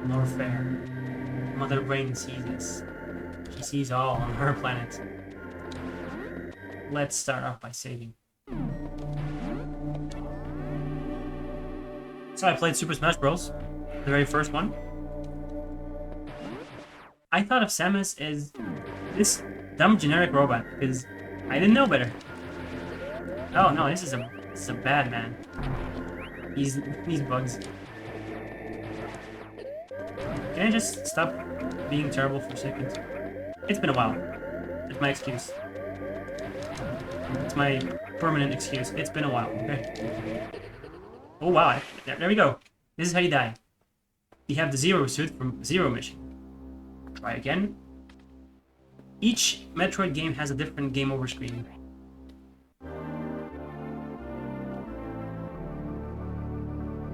Norfair. Mother Brain sees this. She sees all on her planet. Let's start off by saving. So I played Super Smash Bros. The very first one. I thought of Samus as this dumb generic robot because I didn't know better. Oh no, this is a bad man. These bugs. Can I just stop being terrible for a second? It's been a while. That's my excuse. It's my permanent excuse. It's been a while, okay? Oh wow, there we go. This is how you die. You have the Zero suit from Zero Mission. Try again. Each Metroid game has a different game over screen.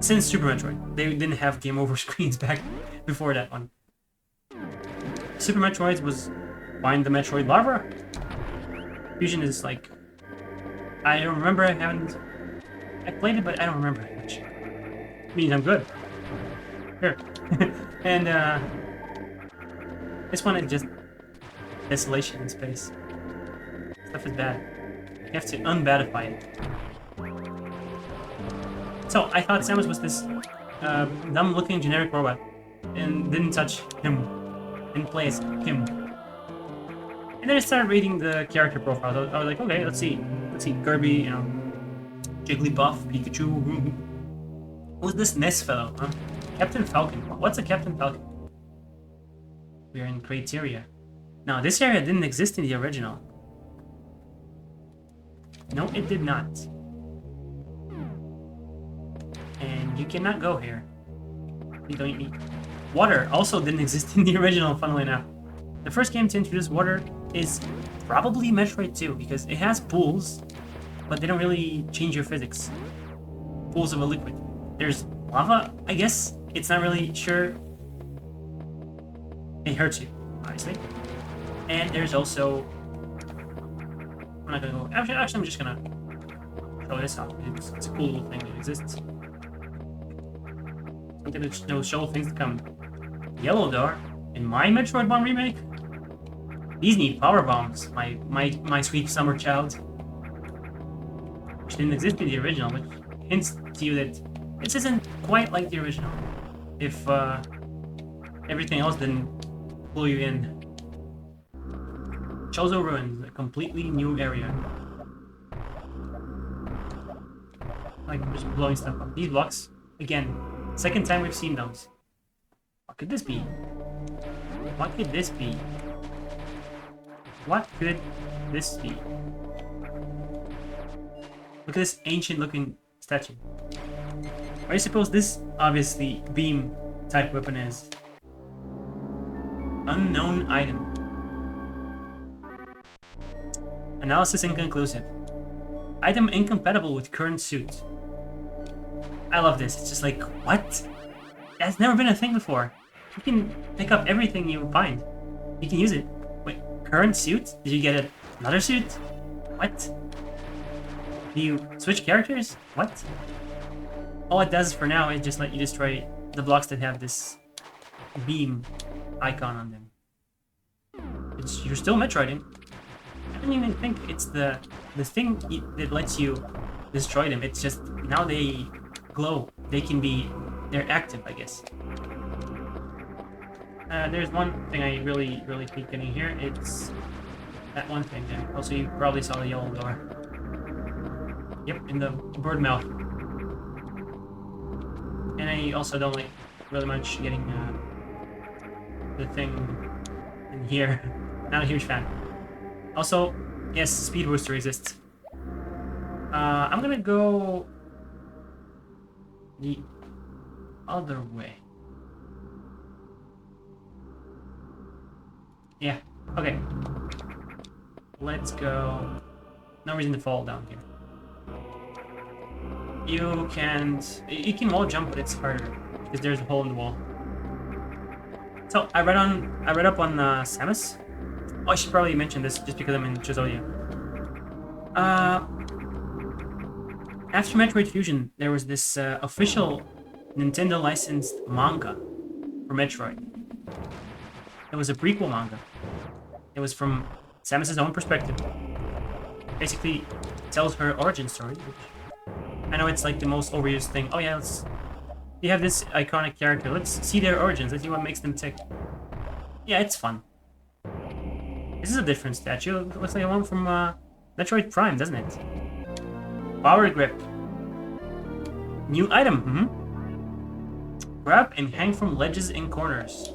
Since Super Metroid, they didn't have game over screens back before that one. Super Metroid was find the Metroid Lava. Fusion is like, I don't remember. I played it, but I don't remember it much. Means I'm good. Here. And this one is just desolation in space. Stuff is bad. You have to unbadify it. So I thought Samus was this dumb-looking generic robot, and didn't touch him, didn't play as him. And then I started reading the character profile. I was like, okay, let's see Kirby, you know, Jigglypuff, Pikachu. Who's this Ness fellow? Huh? Captain Falcon. What's a Captain Falcon? We're in Criteria. Now, this area didn't exist in the original. No, it did not. And you cannot go here. You don't need... Water also didn't exist in the original, funnily enough. The first game to introduce water is probably Metroid 2, because it has pools, but they don't really change your physics. Pools of a liquid. There's lava, I guess. It's not really sure. It hurts you, obviously. And there's also... I'm not gonna go... Actually, I'm just gonna show this off. It's a cool little thing that exists. Something that show things to come. Yellow door in my Metroid 1 remake? These need power bombs, my sweet summer child. Which didn't exist in the original, which hints to you that this isn't quite like the original. If everything else didn't pull you in. Chozo Ruins, a completely new area. Like just blowing stuff up. These blocks, again, second time we've seen those. What could this be? What could this be? What could this be? Look at this ancient looking statue. What do you suppose this obviously beam type weapon is? Unknown item. Analysis inconclusive. Item incompatible with current suit. I love this. It's just like, what? That's never been a thing before. You can pick up everything you find. You can use it. Wait, current suit? Did you get another suit? What? Do you switch characters? What? All it does for now is just let you destroy the blocks that have this beam icon on them. You're still Metroiding. I don't even think it's the thing that lets you destroy them. It's just now they glow. They're active, I guess. There's one thing I really keep getting here. It's that one thing there. Also, you probably saw the yellow door. Yep, in the bird mouth. And I also don't like really much getting the thing in here. Not a huge fan. Also, yes, speed booster exists. I'm gonna go the other way. Yeah, okay. Let's go. No reason to fall down here. You can wall jump, but it's harder because there's a hole in the wall. So I read up on Samus. Oh, I should probably mention this just because I'm in Chizodia. After Metroid Fusion, there was this official Nintendo licensed manga for Metroid. It was a prequel manga. It was from Samus's own perspective. Basically, tells her origin story. Which I know it's like the most overused thing. Oh yeah, you have this iconic character. Let's see their origins. Let's see what makes them tick. Yeah, it's fun. This is a different statue. It looks like one from Metroid Prime, doesn't it? Power grip. New item. Grab and hang from ledges and corners.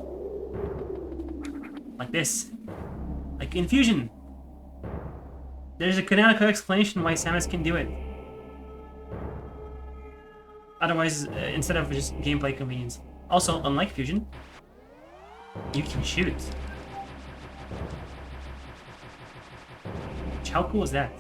Like this. Like in Fusion. There's a canonical explanation why Samus can do it. Otherwise, instead of just gameplay convenience. Also, unlike Fusion, you can shoot. How cool is that?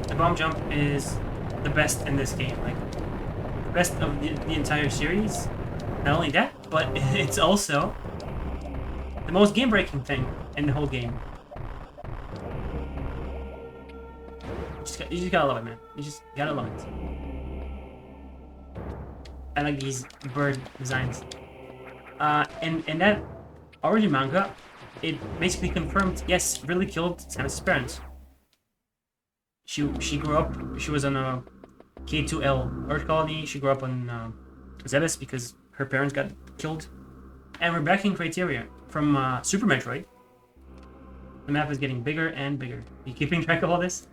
The bomb jump is the best in this game, like the best of the entire series. Not only that, but it's also the most game-breaking thing in the whole game. You just gotta love it, man. You just gotta love it. I like these bird designs. And that origin manga, it basically confirmed, yes, really killed Samus's parents. She grew up, she was on a K2L Earth colony. She grew up on Zebes because her parents got killed. And we're back in Criteria from Super Metroid. The map is getting bigger and bigger. Are you keeping track of all this?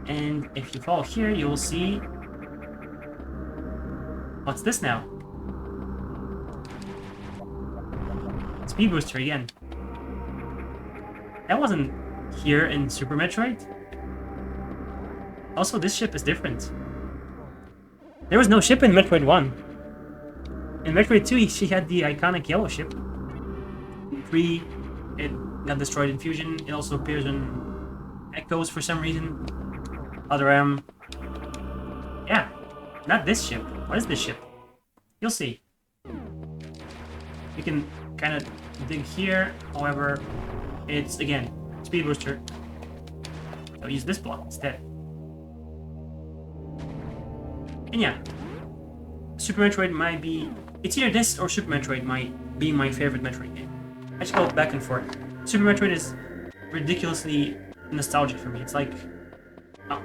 And if you fall here, you will see... What's this now? Speed booster again. That wasn't here in Super Metroid. Also, this ship is different. There was no ship in Metroid 1. In Metroid 2, she had the iconic yellow ship. 3, it got destroyed in Fusion. It also appears in Echoes for some reason. Other yeah, not this ship. What is this ship? You'll see. You can kind of dig here. However, it's again speed booster. I'll use this block instead. And yeah, Super Metroid might be... It's either this or Super Metroid might be my favorite Metroid game. I just go back and forth. Super Metroid is ridiculously nostalgic for me. It's like,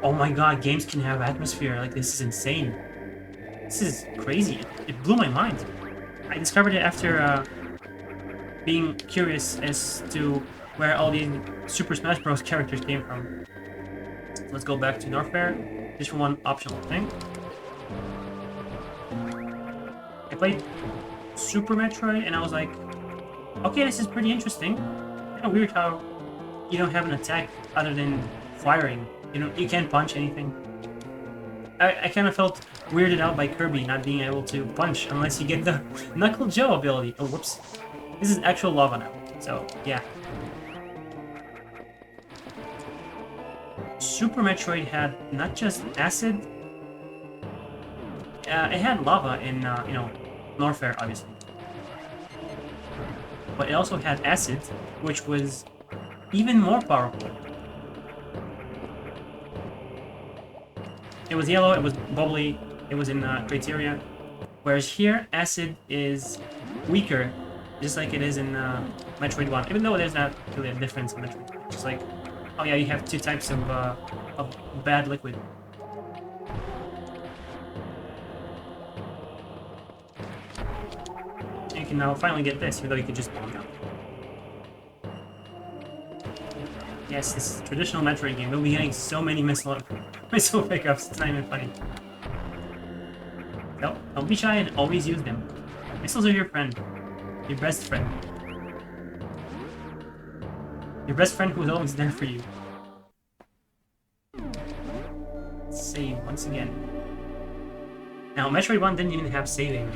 oh my god, games can have atmosphere. Like, this is insane. This is crazy. It blew my mind. I discovered it after being curious as to where all these Super Smash Bros. Characters came from. Let's go back to Norfair, just for one optional thing. I played Super Metroid and I was like, okay, this is pretty interesting. Kind of weird how you don't have an attack other than firing. You can't punch anything. I kind of felt weirded out by Kirby not being able to punch unless you get the Knuckle Joe ability. Oh, whoops. This is actual lava now, so yeah. Super Metroid had not just acid, it had lava in, Norfair, obviously. But it also had acid, which was even more powerful. It was yellow, it was bubbly, it was in Criteria. Whereas here, acid is weaker, just like it is in Metroid 1. Even though there's not really a difference in Metroid 1. It's just like, oh yeah, you have two types of bad liquid. And you can now finally get this, even though you could just bomb down. Yes, this is a traditional Metroid game. We'll be getting so many missile pickups, it's not even funny. No, don't be shy and always use them. Missiles are your friend. Your best friend. Your best friend who's always there for you. Save once again. Now, Metroid 1 didn't even have saving.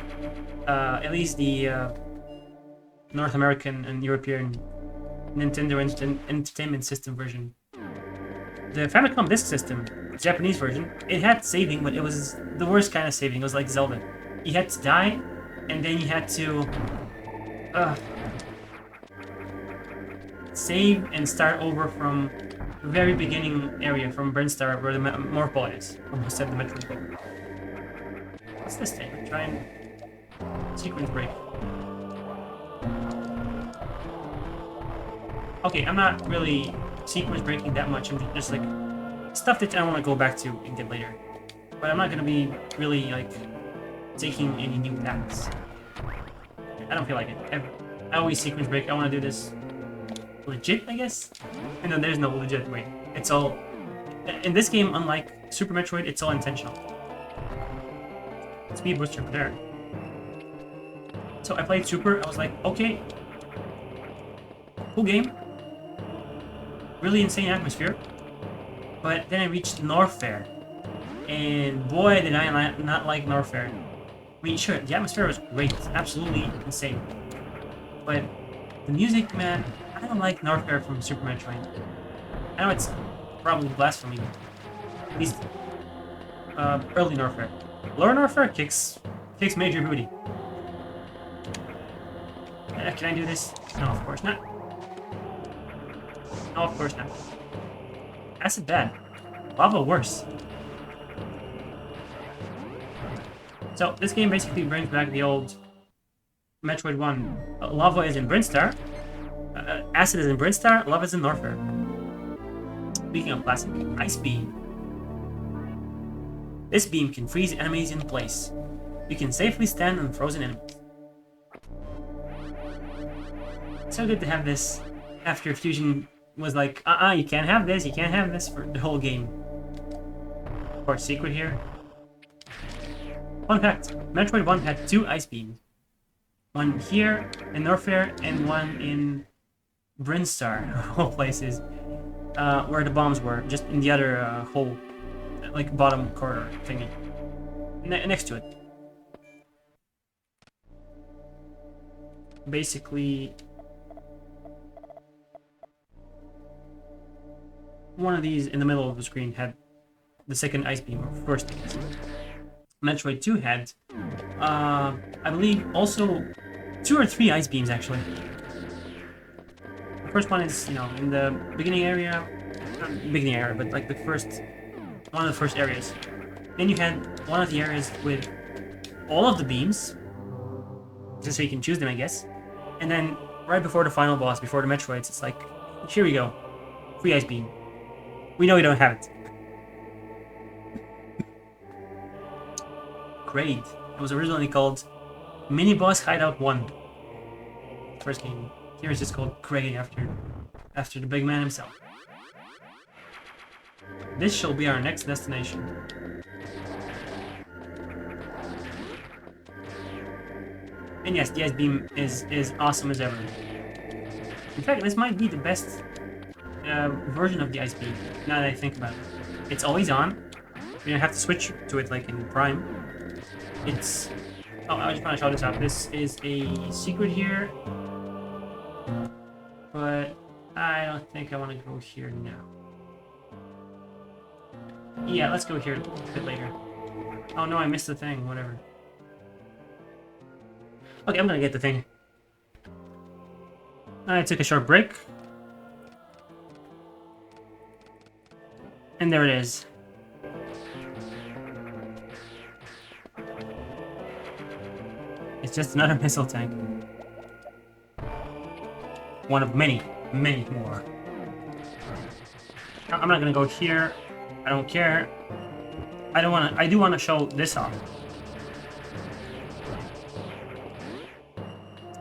At least the North American and European Nintendo Entertainment System version. The Famicom Disk System, the Japanese version, it had saving, but it was the worst kind of saving. It was like Zelda. You had to die, and then you had to save and start over from very beginning area from Brinstar where the Morph Ball is. Almost said the Metroid Ball. What's this thing? Try and sequence break. Okay, I'm not really sequence breaking that much. I'm just like stuff that I want to go back to and get later. But I'm not gonna be really like taking any new paths. I don't feel like it. I always sequence break. I want to do this legit, I guess. And then there's no legit way. It's all in this game. Unlike Super Metroid, it's all intentional. Speed booster there. So I played Super. I was like, okay, cool game. Really insane atmosphere. But then I reached Norfair. And boy, did I not like Norfair. I mean, sure, the atmosphere was great. Absolutely insane. But the music, man, I don't like Norfair from Super Metroid. I know it's probably blasphemy, but at least early Norfair. Lower Norfair kicks major booty. Can I do this? No, of course not. No, of course not. Acid bad. Lava worse. So this game basically brings back the old Metroid 1. Lava is in Brinstar. Acid is in Brinstar. Lava is in Norfair. Speaking of classic, Ice Beam. This beam can freeze enemies in place. You can safely stand on frozen enemies. So good to have this after Fusion was like, you can't have this, you can't have this for the whole game. Of course, secret here. Fun fact, Metroid 1 had 2 ice beams. One here in Norfair and one in Brinstar, of all places, where the bombs were, just in the other hole, like bottom corner thingy, next to it. Basically, one of these in the middle of the screen had the second ice beam, or first ice beam. Metroid 2 had, I believe, also 2 or 3 ice beams, actually. The first one is, in the beginning area, not beginning area, but like one of the first areas. Then you had one of the areas with all of the beams, just so you can choose them, I guess. And then right before the final boss, before the Metroids, it's like, here we go, free ice beam. We know we don't have it. Great. It was originally called Mini Boss Hideout 1. First game. Here it's just called Grade after the big man himself. This shall be our next destination. And yes, the ice beam is awesome as ever. In fact, this might be the best version of the ice beam, now that I think about it. It's always on. You don't have to switch to it like in Prime. It's... Oh, I was trying to show this off. This is a secret here. But I don't think I want to go here now. Yeah, let's go here a bit later. Oh no, I missed the thing. Whatever. Okay, I'm gonna get the thing. I took a short break. And there it is. It's just another missile tank. One of many, many more. I'm not gonna go here. I don't care. I do wanna show this off.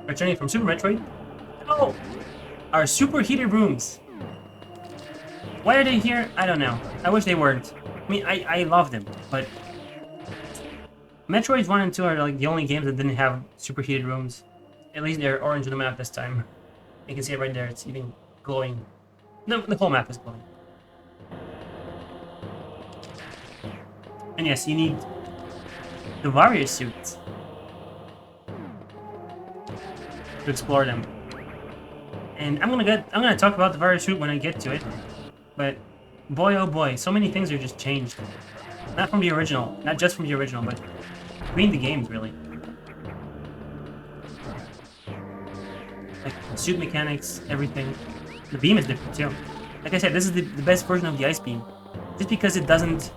Returning from Super Metroid. Oh! Our superheated rooms. Why are they here? I don't know. I wish they weren't. I mean, I love them, but Metroids 1 and 2 are like the only games that didn't have superheated rooms. At least they're orange on the map this time. You can see it right there. It's even glowing. The whole map is glowing. And yes, you need the warrior suits to explore them. And I'm gonna talk about the warrior suit when I get to it. But boy oh boy, so many things are just changed. Not from the original, not just from the original, but between the games really. Like suit mechanics, everything. The beam is different too. Like I said, this is the best version of the Ice Beam. Just because it doesn't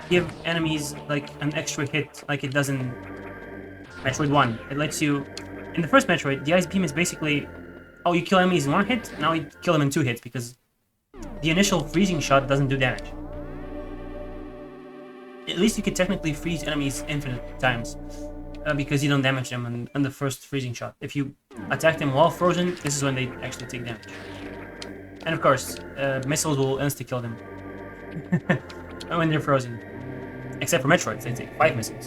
give enemies like an extra hit like it does in Metroid 1. It lets you... In the first Metroid, the Ice Beam is basically... Oh, you kill enemies in 1 hit, now you kill them in 2 hits, because the initial freezing shot doesn't do damage. At least you could technically freeze enemies infinite times, because you don't damage them on the first freezing shot. If you attack them while frozen, this is when they actually take damage. And of course, missiles will insta-kill them when they're frozen. Except for Metroid, they take 5 missiles.